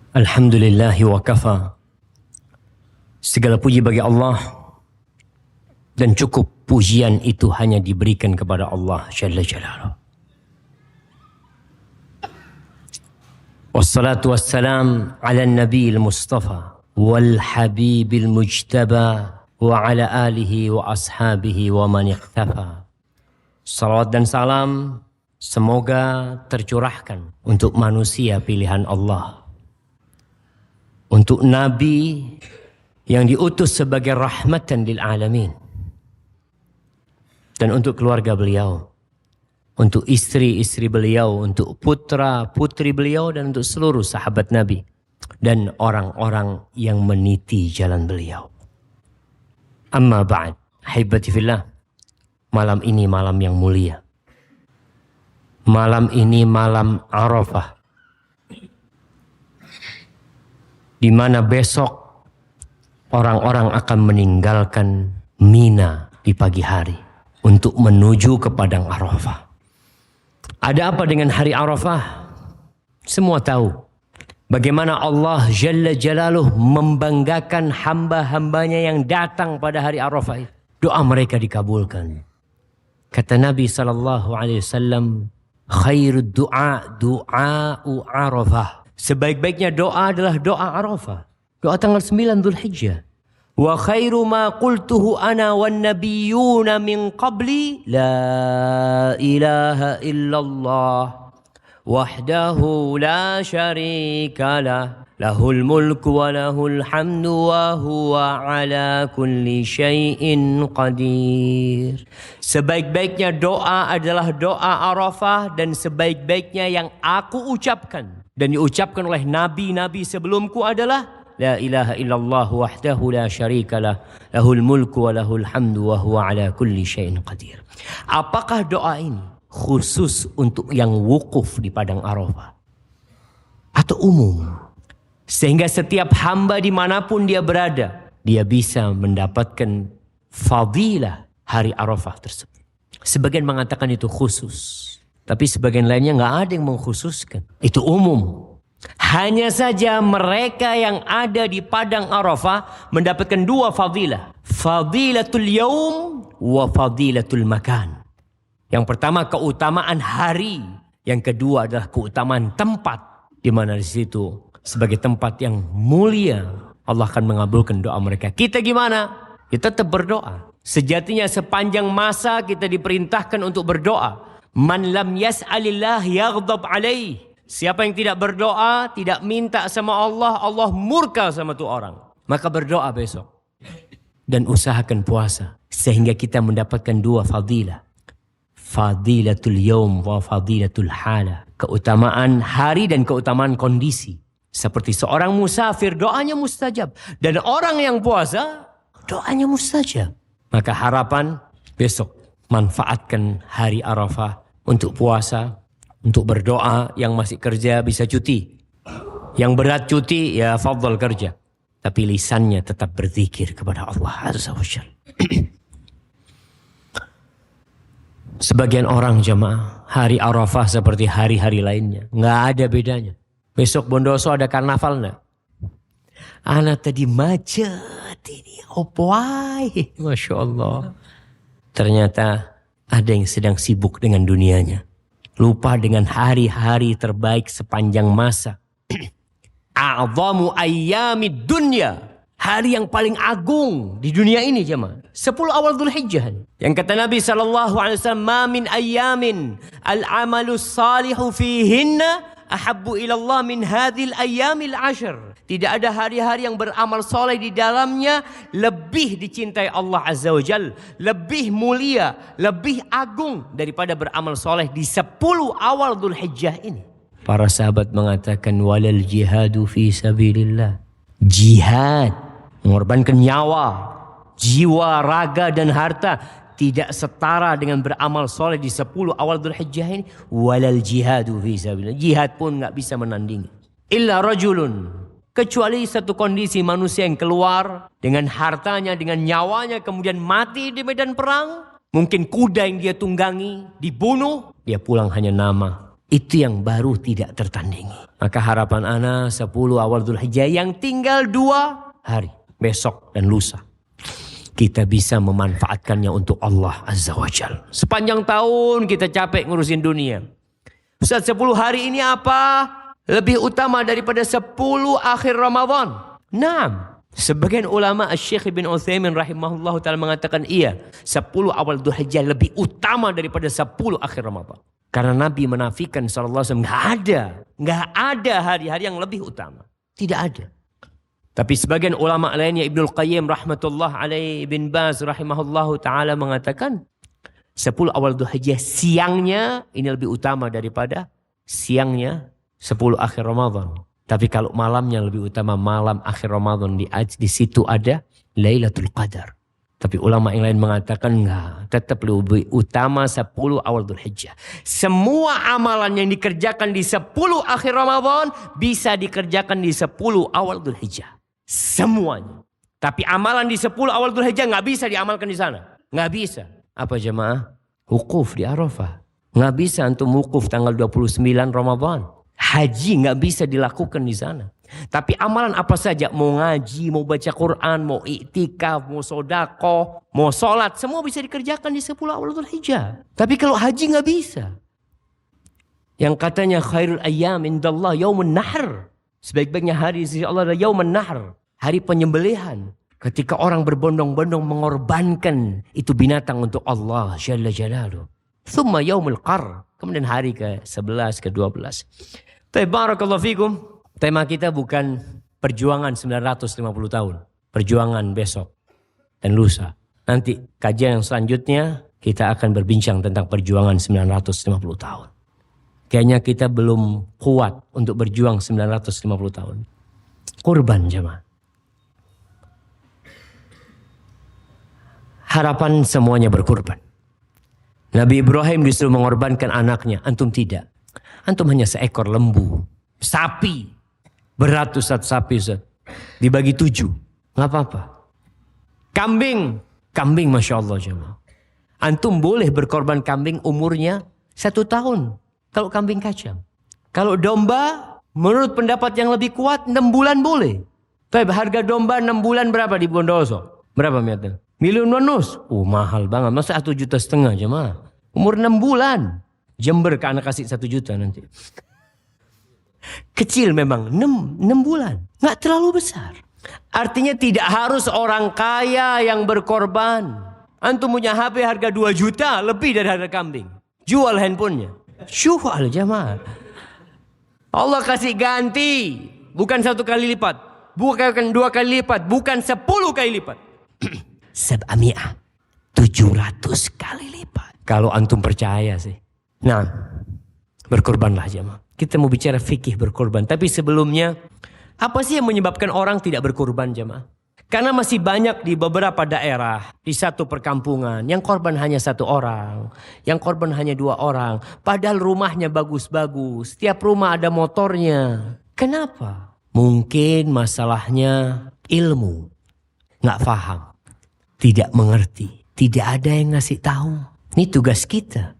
Alhamdulillahi wa kafa. Segala puji bagi Allah, dan cukup pujian itu hanya diberikan kepada Allah Jalla Jalaluh. Wassalatu wassalam ala nabiil mustafa wal habibil mujtaba wa ala alihi wa ashabihi wa man iqtafa. Salawat dan salam semoga tercurahkan untuk manusia pilihan Allah, untuk Nabi yang diutus sebagai rahmatan lil alamin, dan untuk keluarga beliau, untuk istri-istri beliau, untuk putra-putri beliau, dan untuk seluruh sahabat Nabi dan orang-orang yang meniti jalan beliau. Amma ba'd, ahibati fillah, malam ini malam yang mulia. Malam ini malam Arafah, di mana besok orang-orang akan meninggalkan Mina di pagi hari untuk menuju ke padang Arafah. Ada apa dengan hari Arafah? Semua tahu bagaimana Allah Jalla Jalaluh membanggakan hamba-hambanya yang datang pada hari Arafah. Doa mereka dikabulkan. Kata Nabi SAW, khairud du'a du'a'u Arafah. Sebaik-baiknya doa adalah doa Arafah, doa tanggal 9 Dzulhijjah. Wa khairu ma qultuhu ana wan nabiyyuna min qabli la ilaha illallah wahdahu la syarika lah lahul mulku wa lahul hamdu wa huwa ala kulli syai'in qadir. Sebaik-baiknya doa adalah doa Arafah, dan sebaik-baiknya yang aku ucapkan dan diucapkan oleh nabi-nabi sebelumku adalah la ilaha illallah wahdahu la syarikalah lahul mulku wa lahul hamdu wa huwa ala kulli syai'in qadir. Apakah doa ini khusus untuk yang wukuf di padang Arafah atau umum, sehingga setiap hamba dimanapun dia berada, dia bisa mendapatkan fadilah hari Arafah tersebut? Sebagian mengatakan itu khusus, tapi sebagian lainnya nggak ada yang mengkhususkan. Itu umum. Hanya saja mereka yang ada di padang Arafah mendapatkan dua fadilah. Fadilatul yaum wa fadilatul makan. Yang pertama keutamaan hari. Yang kedua adalah keutamaan tempat. Di mana di situ sebagai tempat yang mulia, Allah akan mengabulkan doa mereka. Kita gimana? Kita tetap berdoa. Sejatinya sepanjang masa kita diperintahkan untuk berdoa. Man lam yas'alillah yaghdab alaih. Siapa yang tidak berdoa, tidak minta sama Allah, Allah murka sama tu orang. Maka berdoa besok. Dan usahakan puasa. Sehingga kita mendapatkan dua fadilah. Fadilatul yaum wa fadilatul hala. Keutamaan hari dan keutamaan kondisi. Seperti seorang musafir, doanya mustajab. Dan orang yang puasa, doanya mustajab. Maka harapan besok manfaatkan hari Arafah untuk puasa, untuk berdoa. Yang masih kerja bisa cuti, yang berat cuti ya fadhal kerja, tapi lisannya tetap berzikir kepada Allah Azza wa Jalla. Sebagian orang jamaah, hari Arafah seperti hari-hari lainnya, nggak ada bedanya. Besok Bondoso ada karnaval nggak? Anak tadi macet ini, opoai, masya Allah. Ternyata ada yang sedang sibuk dengan dunianya. Lupa dengan hari-hari terbaik sepanjang masa. A'zamu ayyamid dunya. Hari yang paling agung di dunia ini jemaah. 10 awal Dzulhijjah. Yang kata Nabi SAW, ma min ayyamin al-amalu salihu fihinna ahabbu ilallah min hadhil ayyamil ashar. Tidak ada hari-hari yang beramal soleh di dalamnya lebih dicintai Allah Azza wa Jal, lebih mulia, lebih agung daripada beramal soleh di 10 awal Dzulhijjah ini. Para sahabat mengatakan walal jihadu fi sabilillah. Jihad, mengorbankan nyawa, jiwa, raga dan harta tidak setara dengan beramal soleh di 10 awal Dzulhijjah ini. Walal jihadu fi sabilillah. Jihad pun nggak bisa menandingi. Illa rajulun, kecuali satu kondisi manusia yang keluar dengan hartanya, dengan nyawanya, kemudian mati di medan perang. Mungkin kuda yang dia tunggangi dibunuh, dia pulang hanya nama. Itu yang baru tidak tertandingi. Maka harapan ana 10 awal Dzulhijjah yang tinggal 2 hari. Besok dan lusa. Kita bisa memanfaatkannya untuk Allah Azza wa Jal. Sepanjang tahun kita capek ngurusin dunia. Ustaz, 10 hari ini apa? Lebih utama daripada 10 akhir Ramadan. Naam. Sebagian ulama Syekh Ibn Utsaimin rahimahullah ta'ala mengatakan iya. 10 awal Dzulhijjah lebih utama daripada 10 akhir Ramadan. Karena Nabi menafikan SAW, nggak ada hari-hari yang lebih utama. Tidak ada. Tapi sebagian ulama lainnya Ibnul Qayyim rahmatullah alaihi, Ibn Baz rahimahullahu ta'ala mengatakan 10 awal Dzulhijjah siangnya ini lebih utama daripada siangnya 10 akhir Ramadan. Tapi kalau malamnya lebih utama malam akhir Ramadan, di situ ada Lailatul Qadar. Tapi ulama yang lain mengatakan enggak, tetap lebih utama 10 awal Dzulhijjah. Semua amalan yang dikerjakan di 10 akhir Ramadan bisa dikerjakan di 10 awal Dzulhijjah. Semuanya. Tapi amalan di 10 awal Dzulhijjah nggak bisa diamalkan di sana. Nggak bisa. Apa jemaah? Wukuf di Arafah. Nggak bisa antum wukuf tanggal 29 Ramadan. Haji nggak bisa dilakukan di sana. Tapi amalan apa saja, mau ngaji, mau baca Quran, mau iktikaf, mau sedekah, mau sholat, semua bisa dikerjakan di 10 awal Dzulhijjah. Tapi kalau haji nggak bisa. Yang katanya khairul ayyam indallah yaumun nahr. Sebaik-baiknya hari di sisi Allah adalah yaumun nahr, hari penyembelihan. Ketika orang berbondong-bondong mengorbankan itu binatang untuk Allah Jalla Jalaluh. Thumma yaumul qar. Kemudian hari ke-11, ke-12. Barakallahu fikum. Tema kita bukan perjuangan 950 tahun. Perjuangan besok dan lusa. Nanti kajian yang selanjutnya kita akan berbincang tentang perjuangan 950 tahun. Kayaknya kita belum kuat untuk berjuang 950 tahun. Kurban jemaah. Harapan semuanya berkurban. Nabi Ibrahim justru mengorbankan anaknya. Antum tidak. Antum hanya seekor lembu. Sapi. Berat Ustaz sapi Ustaz. Dibagi 7. Gak apa-apa. Kambing. Kambing Masya Allah jemaah. Antum boleh berkorban kambing umurnya 1 tahun. Kalau kambing kacang. Kalau domba menurut pendapat yang lebih kuat 6 bulan boleh. Tapi harga domba 6 bulan berapa di Bondoso? Berapa Miatel? $1.500.000. Mahal banget. Masa 1,5 juta jemaah. Umur 6 bulan. Jember ke anak kasih 1 juta nanti. Kecil memang 6 bulan. Nggak terlalu besar. Artinya tidak harus orang kaya yang berkorban. Antum punya HP harga 2 juta lebih dari harga kambing. Jual handphonenya. Jual jemaah. Allah kasih ganti. Bukan 1 kali lipat. Bukan 2 kali lipat. Bukan 10 kali lipat. 700 kali lipat. Kalau antum percaya sih. Nah, berkorbanlah jemaah. Kita mau bicara fikih berkorban. Tapi sebelumnya, apa sih yang menyebabkan orang tidak berkorban jemaah? Karena masih banyak di beberapa daerah, di satu perkampungan, yang korban hanya 1 orang. Yang korban hanya 2 orang. Padahal rumahnya bagus-bagus. Setiap rumah ada motornya. Kenapa? Mungkin masalahnya ilmu. Nggak paham. Tidak mengerti. Tidak ada yang ngasih tahu. Ini tugas kita.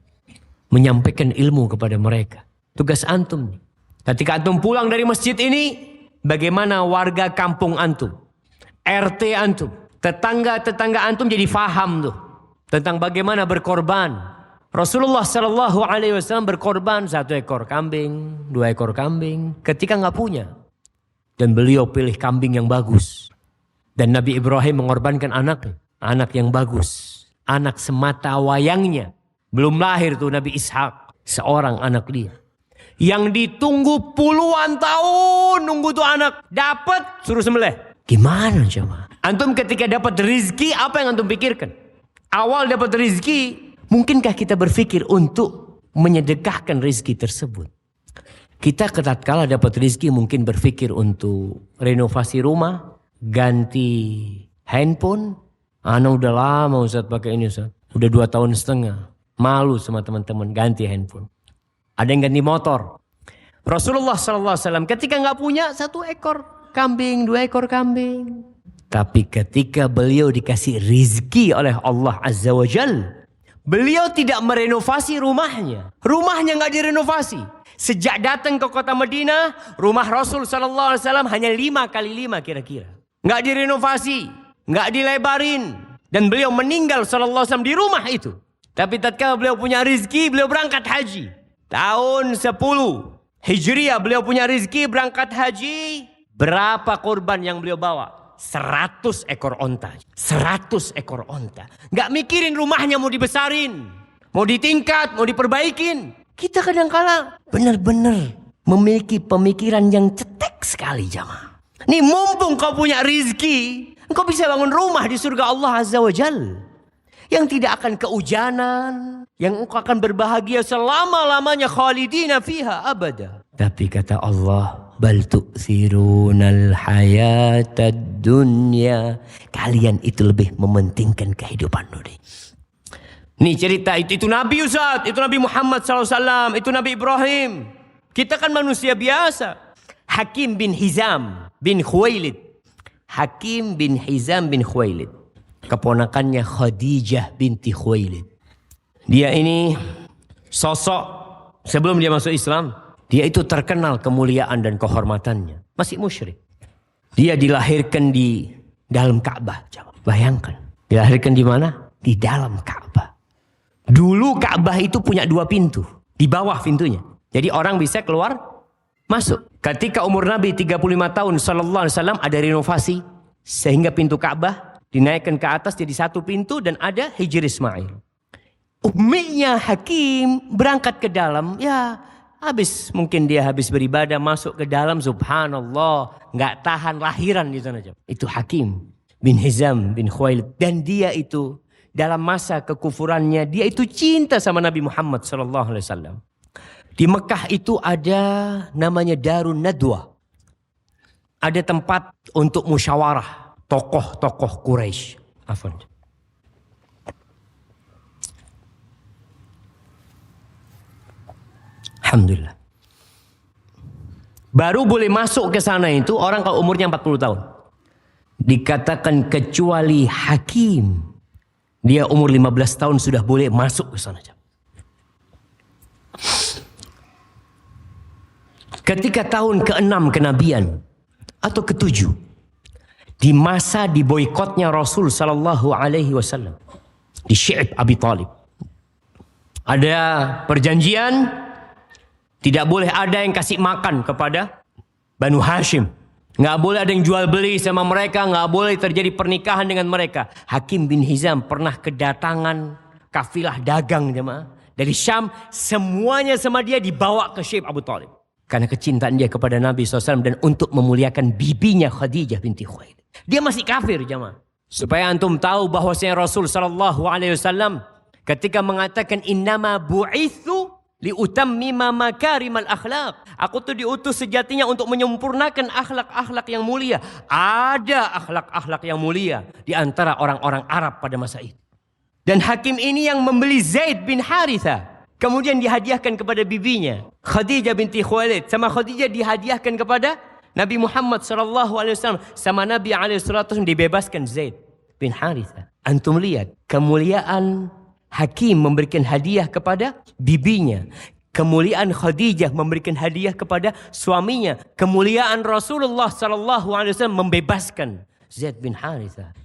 Menyampaikan ilmu kepada mereka. Tugas antum. Ketika antum pulang dari masjid ini, bagaimana warga kampung antum, RT antum, tetangga-tetangga antum jadi faham tuh tentang bagaimana berkorban. Rasulullah Shallallahu Alaihi Wasallam berkorban 1 ekor kambing, 2 ekor kambing, ketika nggak punya, dan beliau pilih kambing yang bagus. Dan Nabi Ibrahim mengorbankan anak yang bagus, anak semata wayangnya. Belum lahir tuh Nabi Ishak, seorang anak dia. Yang ditunggu puluhan tahun nunggu tuh anak. Dapat suruh sembelih. Gimana coba? Antum ketika dapat rezeki apa yang antum pikirkan? Awal dapat rezeki, mungkinkah kita berpikir untuk menyedekahkan rezeki tersebut? Kita tatkala dapat rezeki mungkin berpikir untuk renovasi rumah, ganti handphone. Anak udah lama Ustaz pakai ini Ustaz. Udah 2,5 tahun. Malu sama teman-teman ganti handphone. Ada yang ganti motor. Rasulullah SAW ketika nggak punya 1 ekor kambing, 2 ekor kambing. Tapi ketika beliau dikasih rizki oleh Allah Azza wa Jal, Beliau tidak merenovasi rumahnya. Rumahnya nggak direnovasi. Sejak datang ke kota Madinah, rumah Rasul SAW hanya 5x5 kira-kira. Nggak direnovasi, nggak dilebarin. Dan beliau meninggal SAW di rumah itu. Tapi tatkala beliau punya rizki, beliau berangkat haji. Tahun 10 Hijriah beliau punya rizki berangkat haji. Berapa korban yang beliau bawa? 100 ekor onta. 100 ekor onta. Nggak mikirin rumahnya mau dibesarin, mau ditingkat, mau diperbaikin. Kita kadang-kala benar-benar memiliki pemikiran yang cetek sekali jamaah. Nih mumpung kau punya rizki, engkau bisa bangun rumah di surga Allah Azza wa Jal. Yang tidak akan keujanan, yang engkau akan berbahagia selama-lamanya, khalidina fiha abada. Tapi kata Allah, bal tu'thirunal hayatad dunya. Kalian itu lebih mementingkan kehidupan dunia. Nih cerita itu Nabi Ustaz, itu Nabi Muhammad SAW, itu Nabi Ibrahim. Kita kan manusia biasa. Hakim bin Hizam bin Khuwailid. Hakim bin Hizam bin Khuwailid. Keponakannya Khadijah binti Khuwailid. Dia ini sosok sebelum dia masuk Islam. Dia itu terkenal kemuliaan dan kehormatannya. Masih musyrik. Dia dilahirkan di dalam Ka'bah. Bayangkan. Dilahirkan di mana? Di dalam Ka'bah. Dulu Ka'bah itu punya 2 pintu. Di bawah pintunya. Jadi orang bisa keluar, masuk. Ketika umur Nabi 35 tahun sallallahu alaihi wasallam ada renovasi. Sehingga pintu Ka'bah dinaikkan ke atas jadi 1 pintu dan ada Hijr Ismail. Umminya Hakim berangkat ke dalam. Ya mungkin dia habis beribadah masuk ke dalam. Subhanallah. Nggak tahan lahiran di sana. Itu Hakim bin Hizam bin Khuwailid. Dan dia itu dalam masa kekufurannya, dia itu cinta sama Nabi Muhammad SAW. Di Mekah itu ada namanya Darun Nadwa. Ada tempat untuk musyawarah tokoh-tokoh Quraisy. Afwan. Alhamdulillah. Baru boleh masuk ke sana itu orang kalau umurnya 40 tahun. Dikatakan kecuali Hakim. Dia umur 15 tahun sudah boleh masuk ke sana. Ketika tahun ke-6 kenabian atau ke-7 di masa diboikotnya Rasul sallallahu alaihi wasallam di Syi'ib Abi Thalib. Ada perjanjian tidak boleh ada yang kasih makan kepada Banu Hashim. Nggak boleh ada yang jual beli sama mereka. Nggak boleh terjadi pernikahan dengan mereka. Hakim bin Hizam pernah kedatangan kafilah dagang jemaah dari Syam. Semuanya sama dia dibawa ke Syi'ib Abu Thalib. Karena kecintaan dia kepada Nabi SAW dan untuk memuliakan bibinya Khadijah binti Khuwailid. Dia masih kafir jemaah. Supaya antum tahu bahwasanya Rasul SAW ketika mengatakan innama bu'ithu liutammima makarimal akhlak. Aku tuh diutus sejatinya untuk menyempurnakan akhlak-akhlak yang mulia. Ada akhlak-akhlak yang mulia di antara orang-orang Arab pada masa itu. Dan Hakim ini yang membeli Zaid bin Haritha. Kemudian dihadiahkan kepada bibinya Khadijah binti Khuwailid. Sama Khadijah dihadiahkan kepada Nabi Muhammad SAW. Sama Nabi SAW dibebaskan Zaid bin Haritha. Antum lihat kemuliaan Hakim memberikan hadiah kepada bibinya. Kemuliaan Khadijah memberikan hadiah kepada suaminya. Kemuliaan Rasulullah SAW membebaskan Zaid bin Haritha.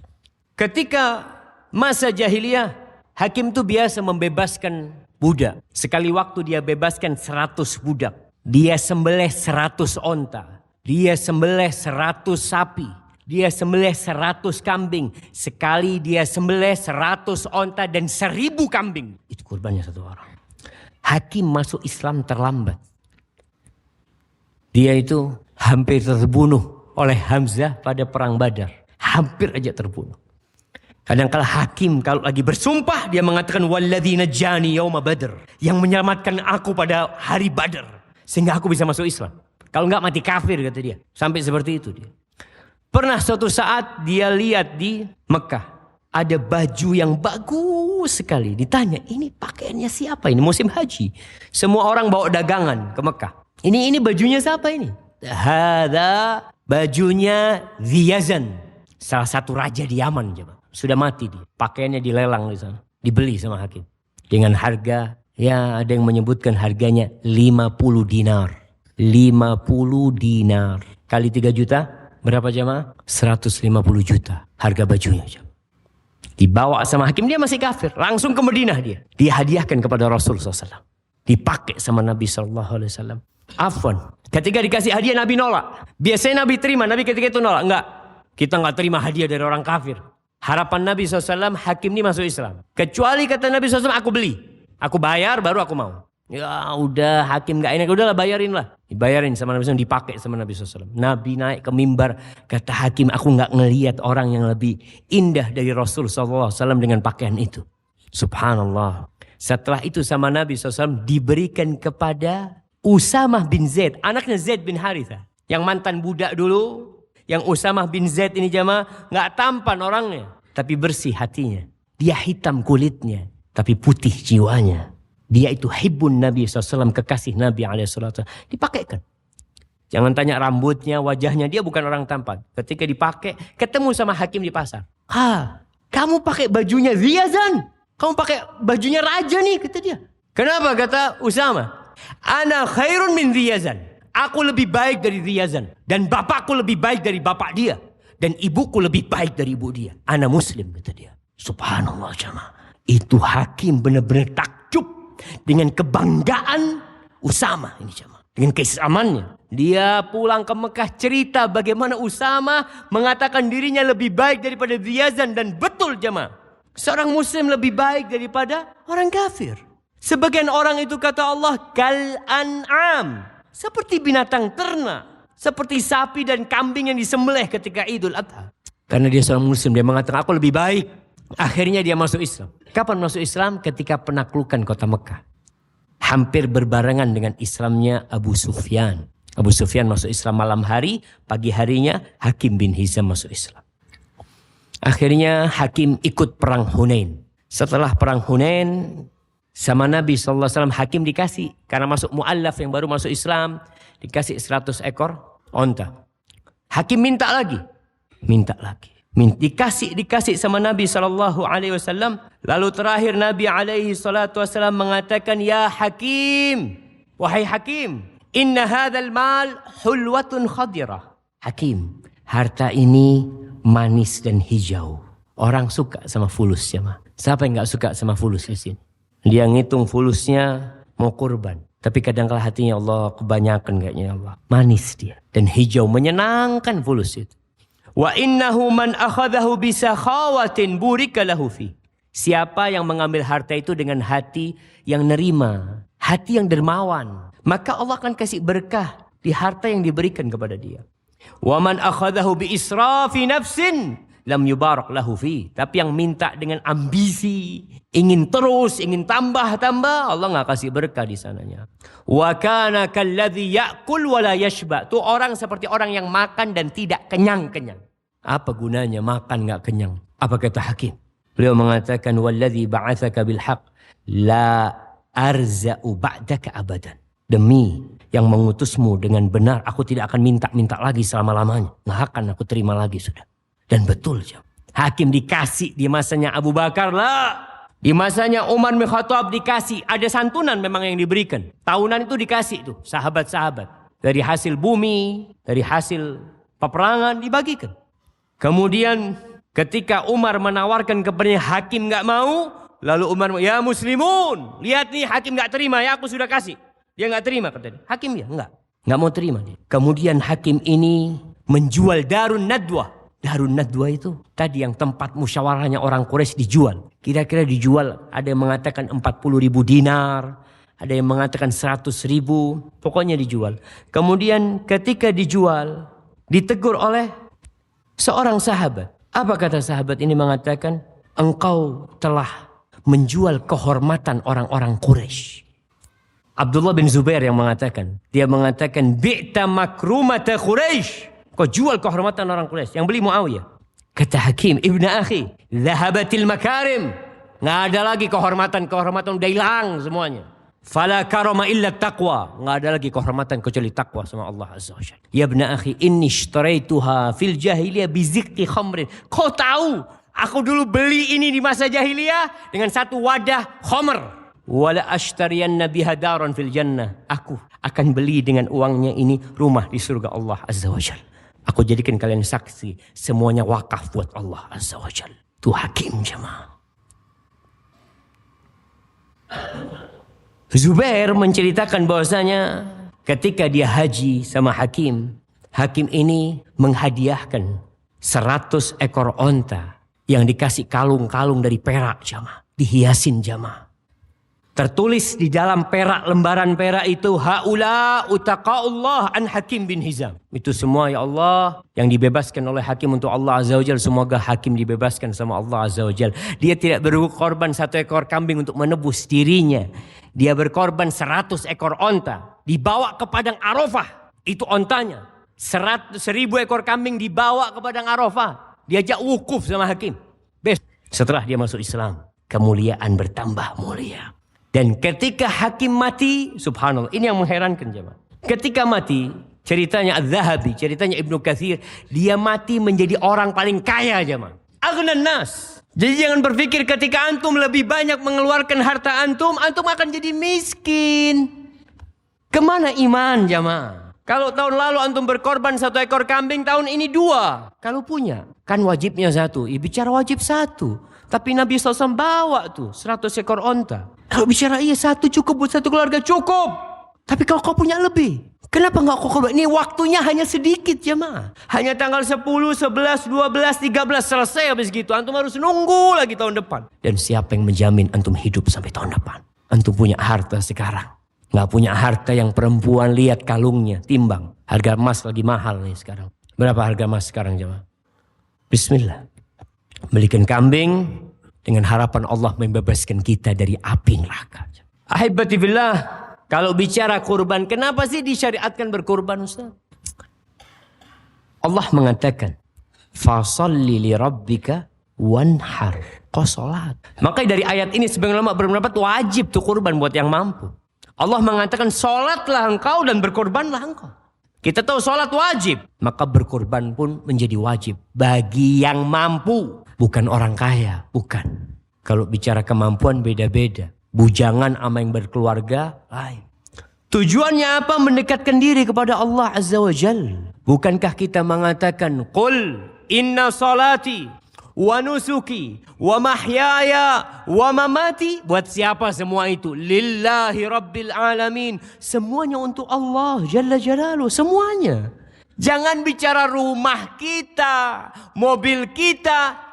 Ketika masa jahiliyah, Hakim itu biasa membebaskan budak. Sekali waktu dia bebaskan 100 budak. Dia sembelih 100 onta. Dia sembelih 100 sapi. Dia sembelih 100 kambing. Sekali dia sembelih 100 onta dan 1000 kambing. Itu kurbannya satu orang. Hakim masuk Islam terlambat. Dia itu hampir terbunuh oleh Hamzah pada perang Badar. Hampir aja terbunuh. Kadang-kala Hakim kalau lagi bersumpah dia mengatakan walladzi najjani yauma badr, yang menyelamatkan aku pada hari Badar sehingga aku bisa masuk Islam. Kalau enggak mati kafir kata dia. Sampai seperti itu dia. Pernah suatu saat dia lihat di Mekah ada baju yang bagus sekali. Ditanya, ini pakaiannya siapa ini? Musim haji. Semua orang bawa dagangan ke Mekah. Ini bajunya siapa ini? Hada bajunya Ziyazan, salah satu raja di Yaman. Sudah mati dia. Pakaiannya dilelang di sana. Dibeli sama Hakim. Dengan harga, ya ada yang menyebutkan harganya 50 dinar. 50 dinar. Kali 3 juta, berapa jemaah? 150 juta harga bajunya. Dibawa sama hakim, dia masih kafir. Langsung ke Madinah dia. Dihadiahkan kepada Rasulullah SAW. Dipakai sama Nabi SAW. Afwan. Ketika dikasih hadiah Nabi nolak. Biasanya Nabi terima, Nabi ketika itu nolak. Enggak. Kita enggak terima hadiah dari orang kafir. Harapan Nabi SAW, hakim ini masuk Islam. Kecuali kata Nabi SAW, aku beli. Aku bayar, baru aku mau. Ya udah, hakim gak enak. Udahlah, bayarin lah. Dibayarin sama Nabi SAW, dipakai sama Nabi SAW. Nabi naik ke mimbar. Kata hakim, aku gak ngelihat orang yang lebih indah dari Rasul SAW dengan pakaian itu. Subhanallah. Setelah itu sama Nabi SAW diberikan kepada Usamah bin Zaid. Anaknya Zaid bin Harithah. Yang mantan budak dulu. Yang Usamah bin Zaid ini jamaah gak tampan orangnya. Tapi bersih hatinya. Dia hitam kulitnya. Tapi putih jiwanya. Dia itu hibbun Nabi SAW, kekasih Nabi SAW. Dipakaikan. Jangan tanya rambutnya, wajahnya. Dia bukan orang tampan. Ketika dipakai, ketemu sama hakim di pasar. Kamu pakai bajunya Riyazan. Kamu pakai bajunya raja nih, kata dia. Kenapa, kata Usama? Ana khairun min Riyazan. Aku lebih baik dari Riyazan. Dan bapakku lebih baik dari bapak dia. Dan ibuku lebih baik dari ibu dia. Ana muslim, kata dia. Subhanallah jemaah. Itu hakim benar-benar takjub dengan kebanggaan Usama ini jemaah. Dengan keislamannya. Dia pulang ke Mekah cerita bagaimana Usama mengatakan dirinya lebih baik daripada Riyazan. Dan betul jemaah. Seorang muslim lebih baik daripada orang kafir. Sebagian orang itu kata Allah kal an'am. Seperti binatang ternak. Seperti sapi dan kambing yang disembelih ketika Idul Adha. Karena dia seorang muslim, dia mengatakan aku lebih baik. Akhirnya dia masuk Islam. Kapan masuk Islam? Ketika penaklukan kota Mekah. Hampir berbarengan dengan Islamnya Abu Sufyan. Abu Sufyan masuk Islam malam hari. Pagi harinya Hakim bin Hizam masuk Islam. Akhirnya Hakim ikut perang Hunain. Setelah perang Hunain sama Nabi SAW, Hakim dikasih. Karena masuk mu'allaf yang baru masuk Islam. Dikasih 100 ekor onta. Hakim minta lagi. Minta lagi. Dikasih sama Nabi SAW. Lalu terakhir Nabi SAW mengatakan, ya Hakim, wahai Hakim, inna hadzal mal hulwatun khadirah. Hakim, harta ini manis dan hijau. Orang suka sama fulus ya mah. Siapa yang gak suka sama fulus di sini? Dia ngitung fulusnya mau kurban. Tapi kadang-kala hatinya Allah kebanyakan kayaknya Allah. Manis dia dan hijau, menyenangkan fulus itu. Wa innahu man akhadahu bisakhawatin burika lahu fi. Siapa yang mengambil harta itu dengan hati yang nerima, hati yang dermawan, maka Allah akan kasih berkah di harta yang diberikan kepada dia. Wa man akhadahu bi israfi nafsin lam yubarak lahu fi. Tapi yang minta dengan ambisi, ingin terus, ingin tambah, Allah enggak kasih berkah di sananya. Wa kana kalladzi ya'kul wa la yashba. Itu orang seperti orang yang makan dan tidak kenyang-kenyang. Apa gunanya makan enggak kenyang? Apa kata Hakim? Beliau mengatakan walladzi ba'atsaka bil haqq la arza'u ba'daka abadan. Demi yang mengutusmu dengan benar, aku tidak akan minta-minta lagi selama-lamanya. Nggak akan aku terima lagi sudah. Dan betul jam. Hakim dikasih di masanya Abu Bakar lah. Di masanya Umar bin Khattab dikasih. Ada santunan memang yang diberikan. Tahunan itu dikasih tuh sahabat-sahabat. Dari hasil bumi, dari hasil peperangan dibagikan. Kemudian ketika Umar menawarkan kepadanya, Hakim nggak mau. Lalu Umar, ya muslimun, lihat nih Hakim nggak terima, ya aku sudah kasih. Dia nggak terima katanya. Hakim ya nggak mau terima dia. Kemudian Hakim ini menjual Darun Nadwah. Darun Nadwah itu tadi yang tempat musyawarahnya orang Quraisy dijual. Kira-kira dijual, ada yang mengatakan 40.000 dinar, ada yang mengatakan 100.000, pokoknya dijual. Kemudian ketika dijual, ditegur oleh seorang sahabat. Apa kata sahabat ini? Mengatakan, engkau telah menjual kehormatan orang-orang Quraisy. Abdullah bin Zubair yang mengatakan, dia mengatakan, bi'ta makrumata Quraisy. Kau jual kehormatan orang Quraisy. Yang beli Muawiyah. Kata Hakim, ibnu akhi, zahabatil makarim. Nggak ada lagi kehormatan udah hilang semuanya. Fala karama illa taqwa. Nggak ada lagi kehormatan kecuali takwa sama Allah Azza wa Jalla. Ya ibnu akhi, inni ishtaraituha fil jahiliyah bizikti khamrin. Kau tahu, aku dulu beli ini di masa jahiliyah dengan satu wadah khamr. wala ashtariyanna biha daran fil jannah. Aku akan beli dengan uangnya ini rumah di surga Allah Azza wa Jalla. Aku jadikan kalian saksi, semuanya wakaf buat Allah Azza wa Jalla. Itu hakim jemaah. Zubair menceritakan bahwasanya ketika dia haji sama Hakim, Hakim ini menghadiahkan 100 ekor onta yang dikasih kalung-kalung dari perak jamaah, dihiasin jamaah. Tertulis di dalam perak, lembaran perak itu, haula utaqaullah an Hakim bin Hizam. Itu semua ya Allah yang dibebaskan oleh Hakim untuk Allah Azza wa Jalla. Semoga Hakim dibebaskan sama Allah Azza wa Jalla. Dia tidak berkorban 1 ekor kambing untuk menebus dirinya. Dia berkorban 100 ekor onta. Dibawa ke padang Arafah. Itu ontanya. 100.000 ekor kambing dibawa ke padang Arafah. Diajak wukuf sama Hakim. Setelah dia masuk Islam, kemuliaan bertambah mulia. Dan ketika Hakim mati, subhanallah, ini yang mengherankan jemaah. Ketika mati, ceritanya Az-Zahabi, ceritanya Ibnu Katsir, dia mati menjadi orang paling kaya jemaah. Aghnan nas. Jadi jangan berpikir ketika antum lebih banyak mengeluarkan harta antum akan jadi miskin. Kemana iman jemaah? Kalau tahun lalu antum berkorban 1 ekor kambing, tahun ini 2. Kalau punya, kan wajibnya 1. Bicara wajib 1. Tapi Nabi SAW bawa tuh 100 ekor onta. Kalau bicara iya 1 cukup buat 1 keluarga, cukup. Tapi kalau kau punya lebih, kenapa nggak kau korban? Ini waktunya hanya sedikit jemaah. Hanya tanggal 10, 11, 12, 13 selesai habis gitu. Antum harus nunggu lagi tahun depan. Dan siapa yang menjamin antum hidup sampai tahun depan? Antum punya harta sekarang. Nggak punya harta yang perempuan lihat kalungnya, timbang. Harga emas lagi mahal nih sekarang. Berapa harga emas sekarang jemaah? Bismillah. Belikan kambing dengan harapan Allah membebaskan kita dari api neraka. Ahibati billah, kalau bicara kurban, kenapa sih disyariatkan berkurban Ustaz? Allah mengatakan, fasalli li rabbika wanhar. Kau salat. Maka dari ayat ini sebagian ulama berpendapat wajib tuh kurban buat yang mampu. Allah mengatakan salatlah engkau dan berkorbanlah engkau. Kita tahu salat wajib, maka berkorban pun menjadi wajib bagi yang mampu, bukan orang kaya, bukan. Kalau bicara kemampuan beda-beda. Bujangan sama yang berkeluarga lain. Tujuannya apa? Mendekatkan diri kepada Allah Azza wa Jalla. Bukankah kita mengatakan qul inna salati wa nusuki wa mahyaya wa mamati, buat siapa semua itu? Lillahi rabbil alamin. Semuanya untuk Allah Jalla Jalaluh, semuanya. Jangan bicara rumah kita, mobil kita,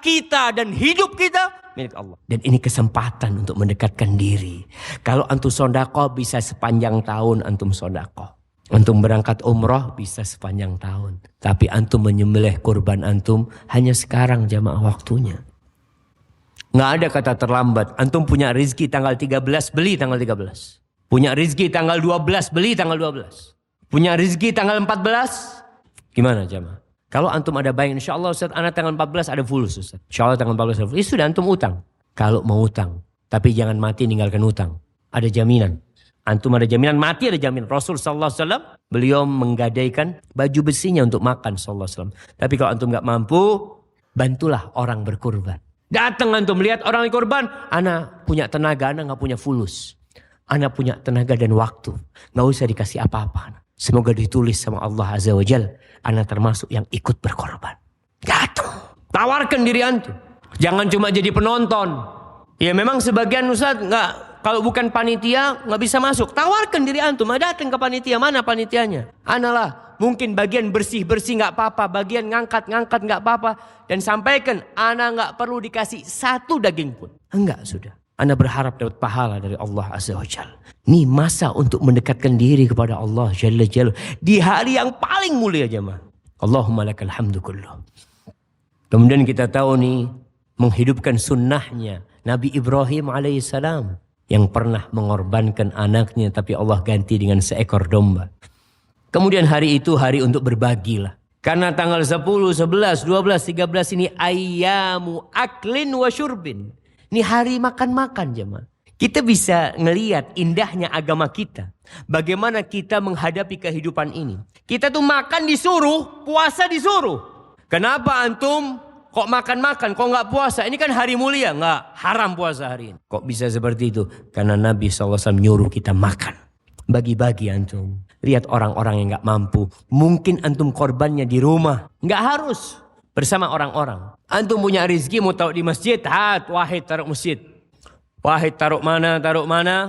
dan hidup kita milik Allah. Dan ini kesempatan untuk mendekatkan diri. Kalau antum sodaqah bisa sepanjang tahun antum sodaqah. Antum berangkat umroh bisa sepanjang tahun. Tapi antum menyembelih kurban antum hanya sekarang jamaah waktunya. Nggak ada kata terlambat. Antum punya rezeki tanggal 13, beli tanggal 13. Punya rezeki tanggal 12, beli tanggal 12. Punya rezeki tanggal 14, gimana jamaah? Kalau antum ada bayang, insya Allah Ustaz, anak tanggal 14 ada fulus Ustaz. Insya Allah tanggal 14 ada fulus. Sudah antum utang. Kalau mau utang, tapi jangan mati ninggalkan utang. Ada jaminan. Antum ada jaminan, mati ada jaminan. Rasul sallallahu alaihi wasallam beliau menggadaikan baju besinya untuk makan sallallahu alaihi wasallam. Tapi kalau antum nggak mampu, bantulah orang berkurban. Datang antum lihat orang berkurban, ana punya tenaga, ana nggak punya fulus. Ana punya tenaga dan waktu, nggak usah dikasih apa-apa. Semoga ditulis sama Allah Azza wa Jalla, ana termasuk yang ikut berkorban. Datang, tawarkan diri antum. Jangan cuma jadi penonton. Ya memang sebagian Ustaz nggak. Kalau bukan panitia nggak bisa masuk. Tawarkan diri antum. Datang ke panitia. Mana panitianya? Analah. Mungkin bagian bersih-bersih nggak apa-apa. Bagian ngangkat-ngangkat nggak apa-apa. Dan sampaikan. Ana nggak perlu dikasih 1 daging pun. Enggak sudah. Ana berharap dapat pahala dari Allah Azza wa Jalla. Ini masa untuk mendekatkan diri kepada Allah Jalla Jalla. Di hari yang paling mulia jemaah. Allahumma lakal hamdu kulluh. Kemudian kita tahu nih. Menghidupkan sunnahnya Nabi Ibrahim alaihissalam. Yang pernah mengorbankan anaknya tapi Allah ganti dengan seekor domba. Kemudian hari itu hari untuk berbagilah. Karena tanggal 10, 11, 12, 13 ini ayyamu aklin wa syurbin. Ini hari makan-makan jemaah. Kita bisa ngelihat indahnya agama kita. Bagaimana kita menghadapi kehidupan ini. Kita tuh makan disuruh, puasa disuruh. Kenapa antum Kok makan-makan, kok nggak puasa? Ini kan hari mulia, nggak haram puasa hari ini. Kok bisa seperti itu? Karena Nabi SAW nyuruh kita makan. Bagi-bagi antum. Lihat orang-orang yang nggak mampu. Mungkin antum korbannya di rumah. Nggak harus bersama orang-orang. Antum punya rezeki mau taruh di masjid, wahid taruh masjid. Wahid taruh mana.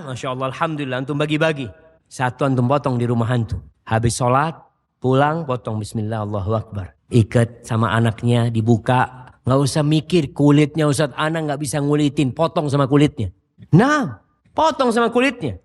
Masya Allah, Alhamdulillah antum bagi-bagi. Satu antum potong di rumah antum. Habis sholat, pulang potong bismillah, Allahu Akbar. Ikat sama anaknya, dibuka. Nggak usah mikir kulitnya Ustaz, anak nggak bisa ngulitin. Potong sama kulitnya. Nah, potong sama kulitnya.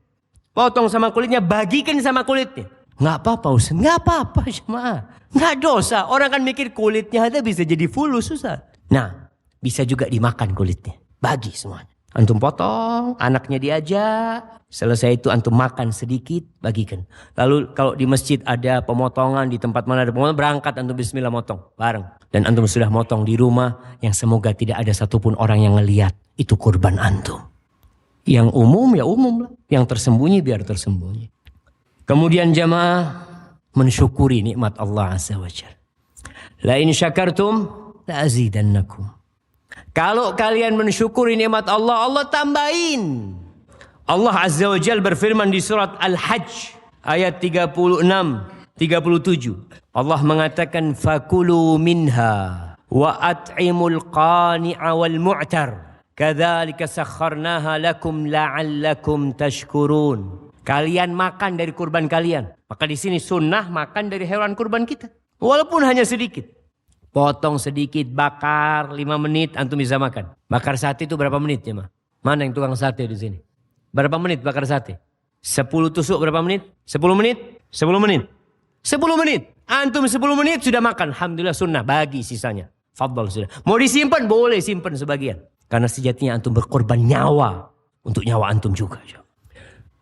Potong sama kulitnya, bagikan sama kulitnya. Nggak apa-apa Ustaz, nggak apa-apa jemaah. Nggak dosa. Orang kan mikir kulitnya ada bisa jadi fulus Ustaz. Nah, bisa juga dimakan kulitnya. Bagi semuanya. Antum potong, anaknya diajak. Selesai itu antum makan sedikit, bagikan. Lalu kalau di masjid ada pemotongan, di tempat mana ada pemotongan, berangkat antum bismillah motong bareng. Dan antum sudah motong di rumah yang semoga tidak ada satupun orang yang ngelihat. Itu kurban antum. Yang umum ya umum lah. Yang tersembunyi biar tersembunyi. Kemudian jamaah mensyukuri nikmat Allah Azza wa Jalla. La in syakartum la azidannakum. Kalau kalian mensyukuri nikmat Allah, Allah tambahin. Allah Azza wa Jalla berfirman di surat Al-Hajj ayat 36, 37. Allah mengatakan fakulu minha wa at'imul qani'a wal mu'tar. Kadzalika sakharnaha lakum la'allakum tashkurun. Kalian makan dari kurban kalian. Maka di sini sunnah makan dari hewan kurban kita. Walaupun hanya sedikit. Potong sedikit, bakar 5 menit antum bisa makan. Bakar sate itu berapa menit ya, Ma? Mana yang tukang sate di sini? Berapa menit bakar sate? 10 tusuk berapa menit? 10 menit? 10 menit. 10 menit. Antum 10 menit sudah makan. Alhamdulillah sunnah. Bagi sisanya. Fadhal sudah. Mau disimpan? Boleh simpan sebagian. Karena sejatinya antum berkorban nyawa. Untuk nyawa antum juga.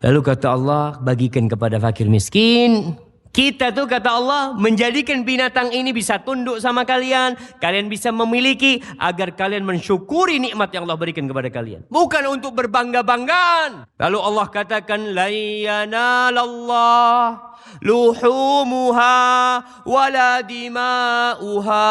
Lalu kata Allah, bagikan kepada fakir miskin. Kita tuh kata Allah menjadikan binatang ini bisa tunduk sama kalian. Kalian bisa memiliki agar kalian mensyukuri nikmat yang Allah berikan kepada kalian. Bukan untuk berbangga-banggaan. Lalu Allah katakan la yanalallah luhumuha wala dima'uha.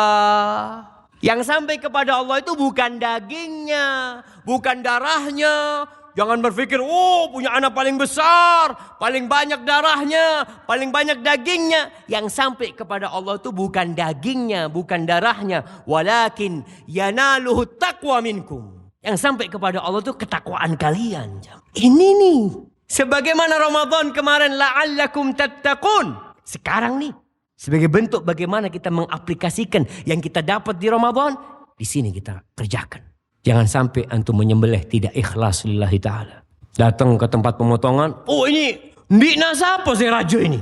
Yang sampai kepada Allah itu bukan dagingnya, bukan darahnya. Jangan berpikir, oh punya anak paling besar, paling banyak darahnya, paling banyak dagingnya. Yang sampai kepada Allah itu bukan dagingnya, bukan darahnya. Walakin yanaluhu taqwa minkum. Yang sampai kepada Allah itu ketakwaan kalian. Ini nih. Sebagaimana Ramadan kemarin, la'allakum tattaqun. Sekarang nih, sebagai bentuk bagaimana kita mengaplikasikan yang kita dapat di Ramadan. Di sini kita kerjakan. Jangan sampai antum menyembelih tidak ikhlas lillahi ta'ala. Datang ke tempat pemotongan. Oh ini, ndikna siapa si raja ini?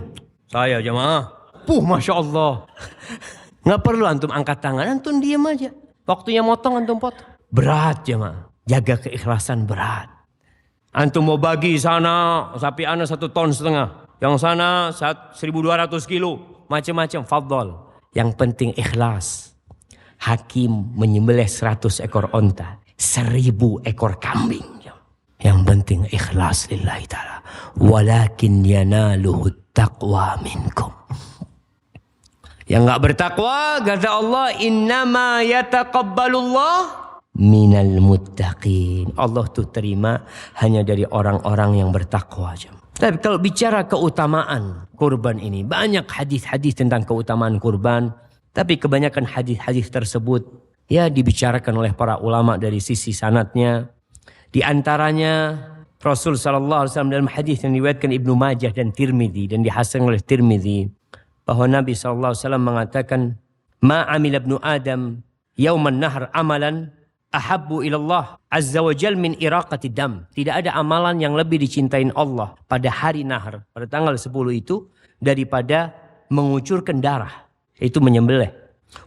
Saya jemaah. Masya Allah. Nggak perlu antum angkat tangan. Antum diam aja. Waktunya motong antum potong. Berat jemaah. Jaga keikhlasan berat. Antum mau bagi sana. Sapi ana 1,5 ton. Yang sana 1.200 kilo. Macam-macam. Fadhal. Yang penting ikhlas. Hakim menyembelih 100 ekor onta, 1000 ekor kambing. Yang penting ikhlas lillahi ta'ala. Walakin yanaluhu taqwa minkum. Yang gak bertakwa, kata Allah, innama yataqabbalullah minal muttaqin. Allah tuh terima hanya dari orang-orang yang bertakwa. Tapi kalau bicara keutamaan kurban ini, banyak hadis-hadis tentang keutamaan kurban. Tapi kebanyakan hadis-hadis tersebut ya dibicarakan oleh para ulama dari sisi sanadnya. Di antaranya Rasul sallallahu alaihi wasallam dalam hadis yang diriwayatkan Ibnu Majah dan Tirmidzi dan dihasankan oleh Tirmidzi bahwa Nabi sallallahu alaihi wasallam mengatakan ma amila ibnu Adam yauman nahr amalan ahabbu ilallah azza wa jal min iraqati dam. Tidak ada amalan yang lebih dicintain Allah pada hari nahr, pada tanggal 10 itu daripada mengucurkan darah. Itu menyembelih.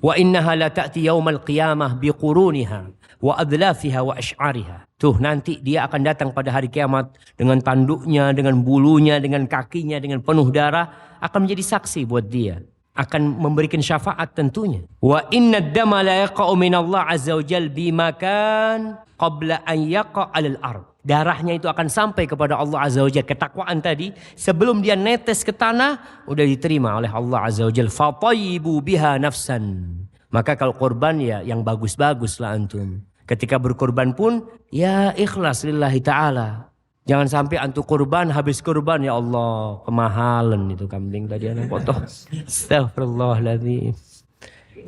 Wa innaha la ta'ti yaumal qiyamah biquruniha wa adlafiha wa ash'ariha. Tuh nanti dia akan datang pada hari kiamat dengan tanduknya, dengan bulunya, dengan kakinya, dengan penuh darah. Akan menjadi saksi buat dia. Akan memberikan syafaat tentunya. Wa inna ad-dama la yaqa'u min Allah azza wa jal bimakan qabla an yaqa' 'alal ard. Darahnya itu akan sampai kepada Allah azza wa jal. Ketakwaan tadi sebelum dia netes ke tanah udah diterima oleh Allah azza wa jal. Fatayyibu biha nafsan Maka kalau kurban ya yang bagus-bagus lah antum. Ketika berkurban pun ya ikhlas lillahi ta'ala. Jangan sampai antum kurban habis kurban ya Allah kemahalan itu kambing tadi anak potong. Astagfirullahaladzim.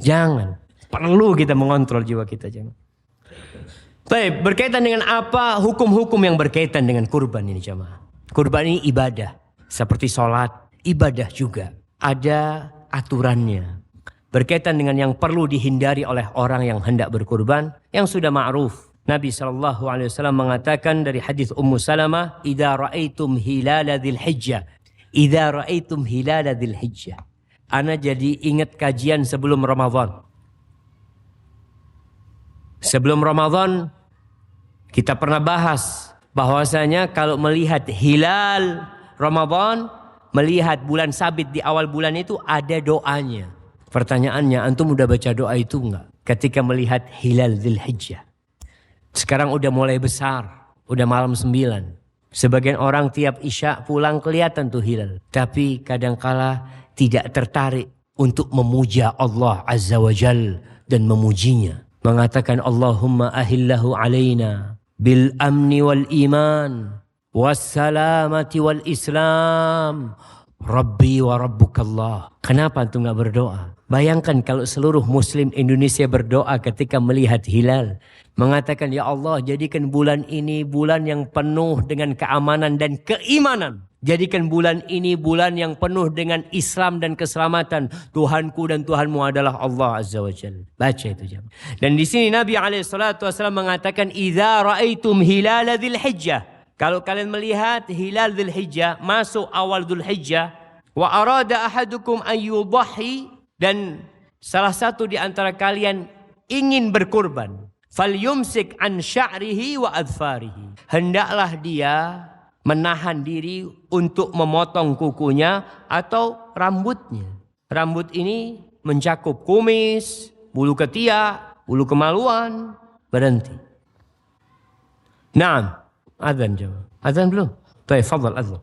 Jangan. Perlu kita mengontrol jiwa kita jangan. Baik, berkaitan dengan apa hukum-hukum yang berkaitan dengan kurban ini jemaah. Kurban ini ibadah. Seperti sholat, ibadah juga. Ada aturannya. Berkaitan dengan yang perlu dihindari oleh orang yang hendak berkurban. Yang sudah ma'ruf. Nabi SAW mengatakan dari hadis Ummu Salamah. Idza ra'aitum hilala dzil hijjah. Idza ra'aitum hilala dzil hijjah. Ana jadi ingat kajian sebelum Ramadan. Sebelum Ramadan kita pernah bahas bahwasanya kalau melihat hilal Ramadan, melihat bulan sabit di awal bulan itu ada doanya. Pertanyaannya, antum udah baca doa itu enggak? Ketika melihat hilal Dzulhijjah. Sekarang udah mulai besar, udah malam 9. Sebagian orang tiap isya pulang kelihatan tuh hilal. Tapi kadangkala tidak tertarik untuk memuja Allah Azza wa Jal dan memujinya. Mengatakan Allahumma ahillahu alaina bil amni wal iman was salamati wal islam Rabbi wa rabbukallah. Kenapa antum gak berdoa? Bayangkan kalau seluruh muslim Indonesia berdoa ketika melihat hilal. Mengatakan ya Allah jadikan bulan ini bulan yang penuh dengan keamanan dan keimanan. Jadikan bulan ini bulan yang penuh dengan Islam dan keselamatan. Tuhanku dan Tuhanmu adalah Allah Azza wa Jalla. Baca itu jemaah. Dan di sini Nabi SAW mengatakan idza raaitum hilal dzulhijjah. Kalau kalian melihat hilal dzulhijjah masuk awal dzulhijjah wa arada ahadukum an yudhi dan salah satu di antara kalian ingin berkurban falyumsik an sya'rihi wa adfarihi. Hendaklah dia menahan diri untuk memotong kukunya atau rambutnya. Rambut ini mencakup kumis, bulu ketiak, bulu kemaluan. Berhenti. Naam. Adzan jemaah. Adzan belum? Baik, fadhal adzan.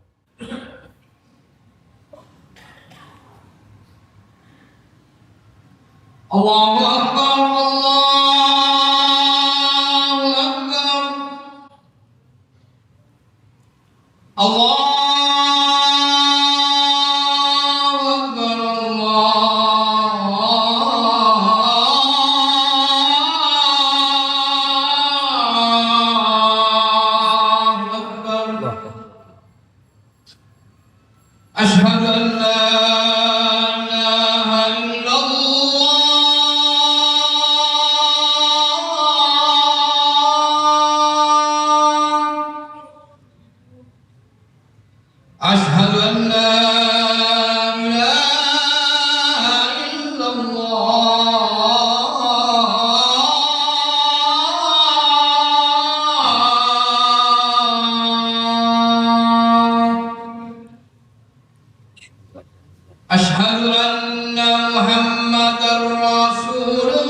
Allahu Akbar, Allahu Akbar. Allahu Akbar, Allahu Akbar. Asyhadu an la ilaha illallah. Asyhadu an la ilaha illallah. Asyhadu anna Muhammadar Rasulullah.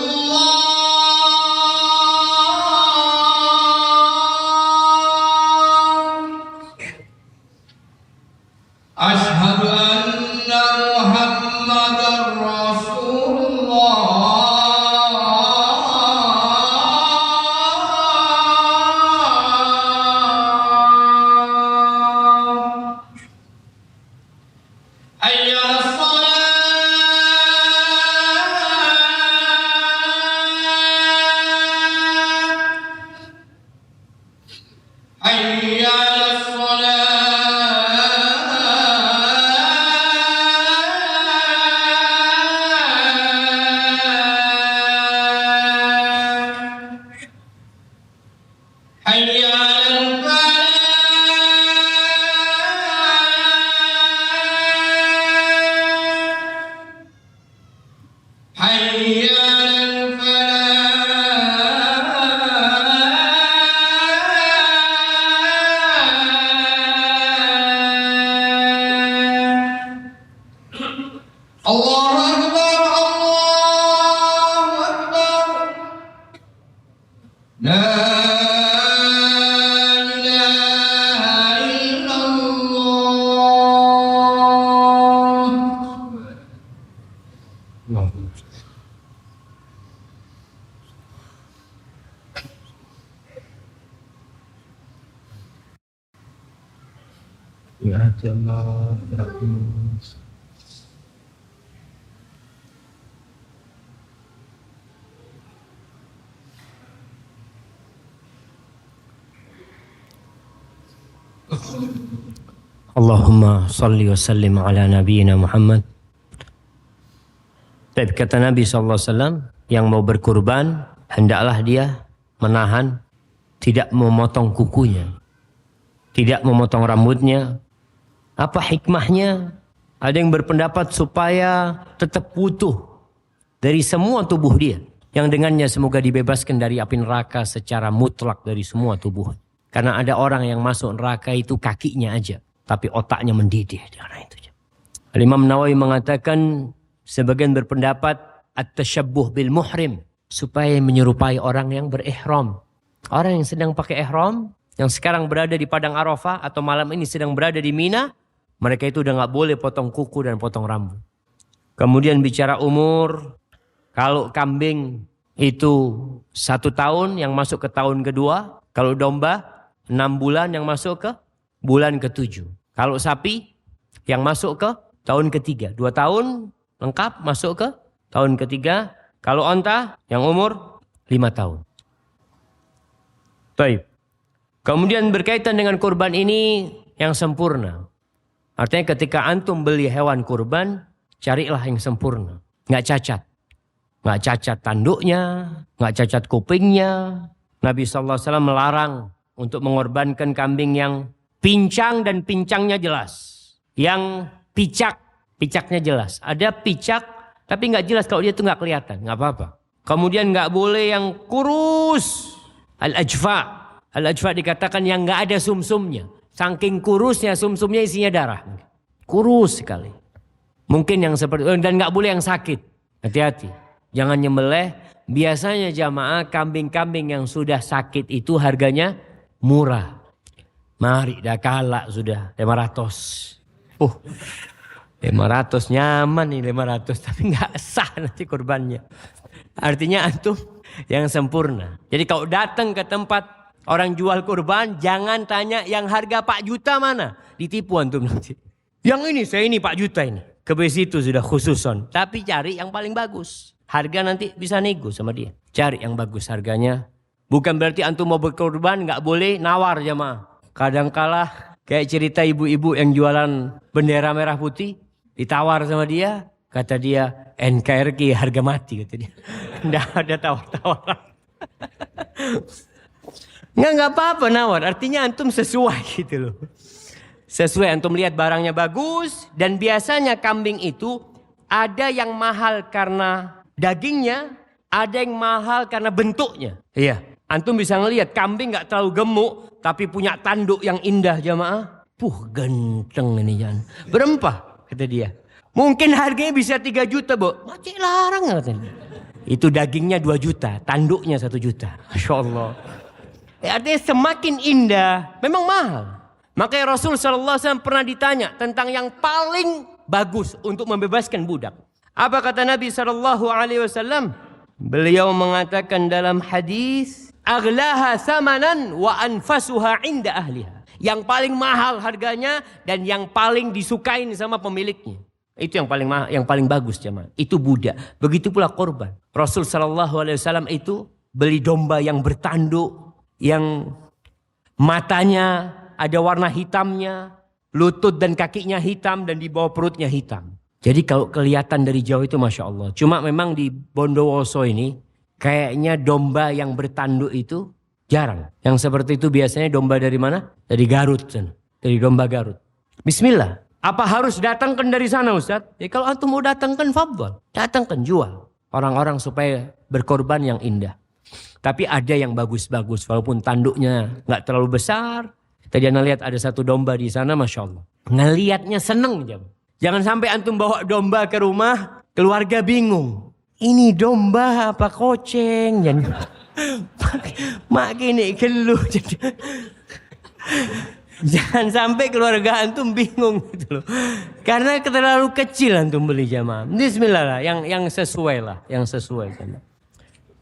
Asyhadu anna Muhammadar Rasulullah. Hayya 'alas shalah. Hayya 'alas shalah. Hayya 'alal falah. Hayya 'alal falah. Allahu Akbar, Allahu Akbar. La ilaha illallah. Ya Allah, ya Allah. Allahumma salli wa sallim ala nabiyyina Muhammad. Tapi kata Nabi SAW, yang mau berkurban, hendaklah dia menahan, tidak memotong kukunya, tidak memotong rambutnya. Apa hikmahnya? Ada yang berpendapat supaya tetap utuh dari semua tubuh dia, yang dengannya semoga dibebaskan dari api neraka secara mutlak dari semua tubuh. Karena ada orang yang masuk neraka itu kakinya aja, tapi otaknya mendidih karena itu. Imam Nawawi mengatakan, sebagian berpendapat at-tashabbuh bil muhrim, supaya menyerupai orang yang berihram. Orang yang sedang pakai ihram, yang sekarang berada di Padang Arafah atau malam ini sedang berada di Mina, mereka itu udah nggak boleh potong kuku dan potong rambut. Kemudian bicara umur, kalau kambing itu 1 tahun yang masuk ke tahun kedua, kalau domba 6 bulan yang masuk ke bulan ke-7. Kalau sapi yang masuk ke tahun ketiga, 2 tahun lengkap masuk ke tahun ketiga. Kalau onta yang umur 5 tahun. Baik. Kemudian berkaitan dengan kurban ini yang sempurna. Artinya ketika antum beli hewan kurban, carilah yang sempurna. Nggak cacat. Nggak cacat tanduknya, nggak cacat kupingnya. Nabi SAW melarang untuk mengorbankan kambing yang pincang dan pincangnya jelas. Yang picaknya jelas. Ada picak tapi nggak jelas, kalau dia tuh nggak kelihatan, nggak apa-apa. Kemudian nggak boleh yang kurus. Al-ajfa. Al-ajfa dikatakan yang nggak ada sumsumnya. Saking kurusnya sumsumnya isinya darah. Kurus sekali. Mungkin yang seperti, dan nggak boleh yang sakit. Hati-hati. Jangan nyembelih. Biasanya jamaah kambing-kambing yang sudah sakit itu harganya murah. Mari dah kalah sudah 500. 500 nyaman nih 500, tapi nggak sah nanti kurbannya. Artinya antum yang sempurna. Jadi kalau datang ke tempat orang jual kurban, jangan tanya yang harga Pak Juta mana. Ditipu antum nanti. Yang ini, saya ini Pak Juta ini. Ke situ sudah khususon. Tapi cari yang paling bagus. Harga nanti bisa nego sama dia. Cari yang bagus harganya. Bukan berarti antum mau berkurban nggak boleh nawar jamaah. Kadang-kala kayak cerita ibu-ibu yang jualan bendera merah putih. Ditawar sama dia. Kata dia, NKRI harga mati. Kata dia. Nggak ada tawar-tawaran. Nggak apa-apa nawar. Artinya antum sesuai gitu loh. Sesuai, antum lihat barangnya bagus. Dan biasanya kambing itu ada yang mahal karena dagingnya. Ada yang mahal karena bentuknya. Iya. Antum bisa ngelihat kambing nggak terlalu gemuk. Tapi punya tanduk yang indah jamaah. Ganteng ini Jan. Berapa? Kata dia. Mungkin harganya bisa 3 juta, Bu. Macam larang katanya. Itu dagingnya 2 juta, tanduknya 1 juta. Masya Allah. Artinya semakin indah, memang mahal. Makanya Rasul SAW pernah ditanya tentang yang paling bagus untuk membebaskan budak. Apa kata Nabi SAW? Beliau mengatakan dalam hadis, aghlaha samanan wa anfasuha inda ahliha. Yang paling mahal harganya dan yang paling disukain sama pemiliknya. Itu yang paling mahal, yang paling bagus jemaah. Itu budak. Begitu pula korban. Rasul SAW itu beli domba yang bertanduk, yang matanya ada warna hitamnya, lutut dan kakinya hitam dan di bawah perutnya hitam. Jadi kalau kelihatan dari jauh itu Masya Allah. Cuma memang di Bondowoso ini kayaknya domba yang bertanduk itu jarang. Yang seperti itu biasanya domba dari mana? Dari Garut. Dari domba Garut. Bismillah. Apa harus datangkan dari sana Ustaz? Ya kalau antum mau datangkan fadhal. Datangkan jual. Orang-orang supaya berkorban yang indah. Tapi ada yang bagus-bagus. Walaupun tanduknya gak terlalu besar. Tadi anda lihat ada satu domba di sana Masya Allah. Ngelihatnya seneng. Jangan sampai antum bawa domba ke rumah. Keluarga bingung. Ini domba apa koceng? Makin keluh. Jangan sampai keluarga antum bingung gitu loh. Karena terlalu kecil antum beli jamaah. Bismillah lah, yang sesuai lah, yang sesuai.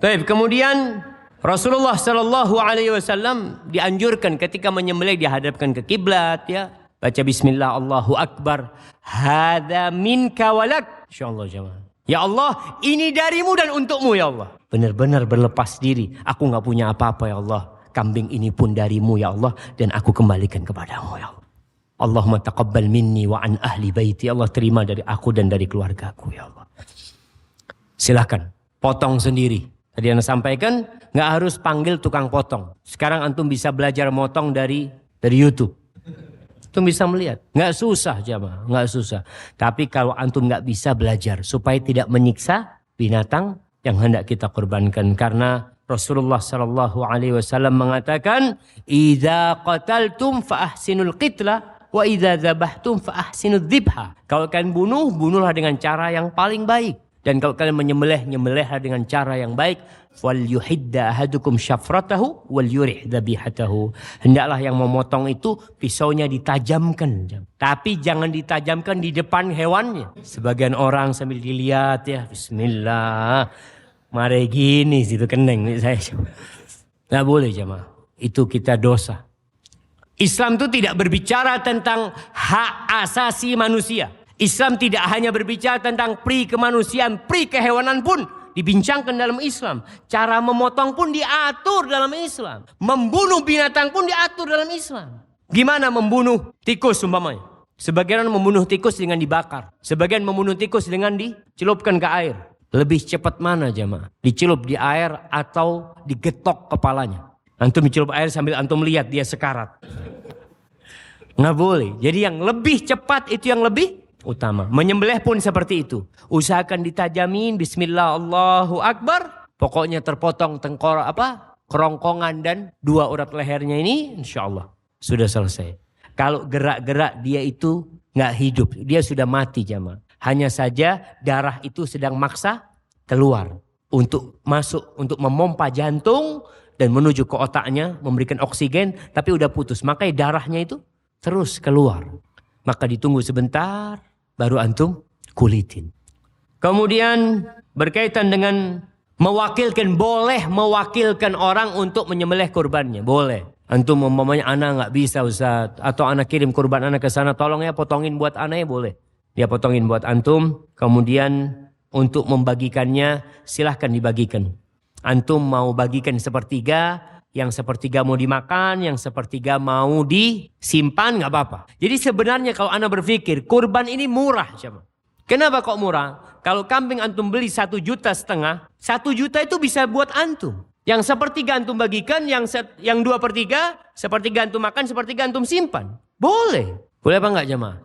Baik, kemudian Rasulullah SAW dianjurkan ketika menyembelih dihadapkan ke kiblat ya. baca bismillah, Allahu Akbar. Hadza minka walak. Insyaallah jemaah. Ya Allah, ini darimu dan untukmu ya Allah. Benar-benar berlepas diri. Aku nggak punya apa-apa ya Allah. Kambing ini pun darimu ya Allah. Dan aku kembalikan kepadamu ya Allah. Allahumma taqabbal minni wa an ahli baiti. Allah terima dari aku dan dari keluargaku ya Allah. Silahkan potong sendiri. Tadi Anda sampaikan nggak harus panggil tukang potong. Sekarang antum bisa belajar motong dari YouTube. Antum bisa melihat. Nggak susah jamaah, nggak susah. Tapi kalau antum nggak bisa belajar supaya tidak menyiksa binatang yang hendak kita korbankan, karena Rasulullah Shallallahu Alaihi Wasallam mengatakan, "Idza qataltum fa ahsinul qitla, wa idza dzabhtum fa ahsinud dzibha." Kalau kalian bunuh, bunuhlah dengan cara yang paling baik. Dan kalau kalian menyembelih, nyembelihlah dengan cara yang baik. Wal yuhidda ahadukum syafratahu wal yurih dzabihatahu. Hendaklah yang memotong itu pisaunya ditajamkan. Tapi jangan ditajamkan di depan hewannya. Sebagian orang sambil dilihat ya, bismillah. Mari gini situ keneng nih saya. Nggak boleh jemaah. Itu kita dosa. Islam itu tidak berbicara tentang hak asasi manusia. Islam tidak hanya berbicara tentang pri kemanusiaan, pri kehewanan pun dibincangkan dalam Islam. Cara memotong pun diatur dalam Islam. Membunuh binatang pun diatur dalam Islam. Gimana membunuh tikus umpamanya? Sebagian membunuh tikus dengan dibakar. Sebagian membunuh tikus dengan dicelupkan ke air. Lebih cepat mana jemaah? Dicelup di air atau digetok kepalanya? Antum dicelup air sambil antum lihat dia sekarat. Nggak boleh. Jadi yang lebih cepat itu yang lebih utama. Menyembelih pun seperti itu. Usahakan ditajamin, bismillah, Allahu Akbar. Pokoknya terpotong kerongkongan dan dua urat lehernya ini, insya Allah sudah selesai. Kalau gerak-gerak dia itu nggak hidup, dia sudah mati jamaah. Hanya saja darah itu sedang maksa keluar untuk masuk, untuk memompa jantung dan menuju ke otaknya, memberikan oksigen, tapi udah putus. Makanya darahnya itu terus keluar. Maka ditunggu sebentar, baru antum kulitin. Kemudian berkaitan dengan mewakilkan, boleh mewakilkan orang untuk menyembelih kurbannya, boleh. Antum umpamanya anak nggak bisa Ustaz, atau anak kirim kurban anak ke sana, tolong ya potongin buat anak ya, boleh. Dia potongin buat antum, kemudian untuk membagikannya silahkan dibagikan. Antum mau bagikan sepertiga, yang sepertiga mau dimakan, yang sepertiga mau disimpan, nggak apa-apa. Jadi sebenarnya kalau Anda berpikir kurban ini murah, siapa? Kenapa kok murah? Kalau kambing antum beli 1,5 juta, 1 juta itu bisa buat antum. Yang sepertiga antum bagikan, yang 2/3, sepertiga antum makan, sepertiga antum simpan. Boleh. Boleh apa enggak jemaah?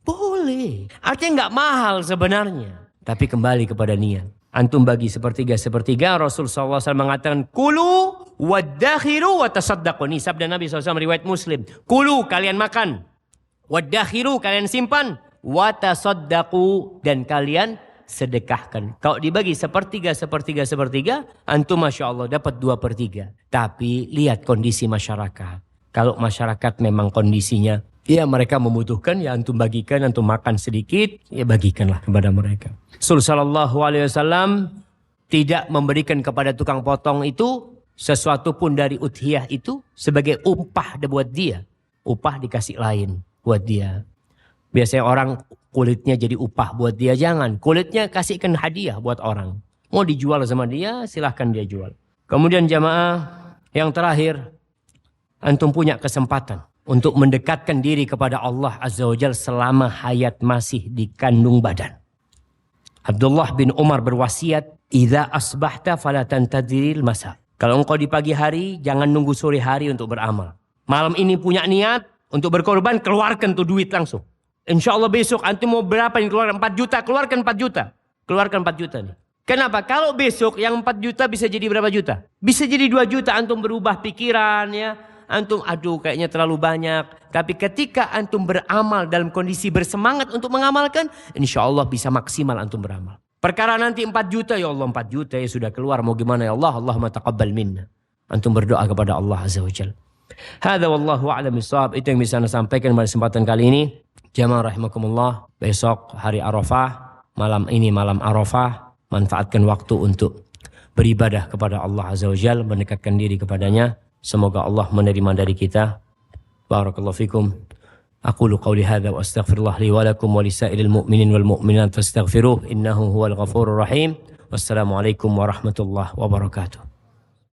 Boleh. Artinya nggak mahal sebenarnya. Tapi kembali kepada niat. Antum bagi sepertiga. Rasul SAW mengatakan, Kulu waddakhiru wa tasaddaqu. Ini sabda Nabi SAW riwayat Muslim. Kulu, kalian makan. Waddakhiru, kalian simpan. Wa tasaddaqu, dan kalian sedekahkan. Kalau dibagi sepertiga, antum Masya Allah dapat 2/3. Tapi lihat kondisi masyarakat. Kalau masyarakat memang kondisinya, ya mereka membutuhkan, ya antum bagikan, antum makan sedikit, ya bagikanlah kepada mereka. Rasul sallallahu alaihi wasallam tidak memberikan kepada tukang potong itu sesuatu pun dari udhiyah itu sebagai upah buat dia. Upah dikasih lain buat dia. Biasanya orang kulitnya jadi upah buat dia, jangan. Kulitnya kasihkan hadiah buat orang. Mau dijual sama dia, silahkan dia jual. Kemudian jamaah yang terakhir, antum punya kesempatan untuk mendekatkan diri kepada Allah Azza wa Jalla selama hayat masih di kandung badan. Abdullah bin Umar berwasiat, "Idza asbahta fala tantadhiril masa." Kalau engkau di pagi hari, jangan nunggu sore hari untuk beramal. Malam ini punya niat untuk berkorban, keluarkan tuh duit langsung. Insya Allah besok antum mau berapa yang keluarkan? 4 juta, keluarkan 4 juta. Keluarkan 4 juta nih. Kenapa? Kalau besok yang 4 juta bisa jadi berapa juta? Bisa jadi 2 juta, antum berubah pikiran ya. Antum aduh kayaknya terlalu banyak. Tapi ketika antum beramal dalam kondisi bersemangat untuk mengamalkan, insya Allah bisa maksimal antum beramal. Perkara nanti 4 juta, ya Allah 4 juta ya sudah keluar. Mau gimana ya Allah? Allahumma taqabbal minna. Antum berdoa kepada Allah Azza wa Jalla. Hadza wallahu a'lam bishawab. Itu yang bisa saya sampaikan pada kesempatan kali ini. Jamaah rahimakumullah, besok hari Arafah, malam ini malam Arafah, manfaatkan waktu untuk beribadah kepada Allah Azza wa Jalla, mendekatkan diri kepadanya. Semoga Allah menerima dari kita. Barakallahu fikum. Aqulu qawli hadza wa astaghfirullah li wa lakum wa lisairil mu'minin wal mu'minat fastaghfiruh innahu huwal ghafurur rahim. Wassalamualaikum warahmatullahi wabarakatuh.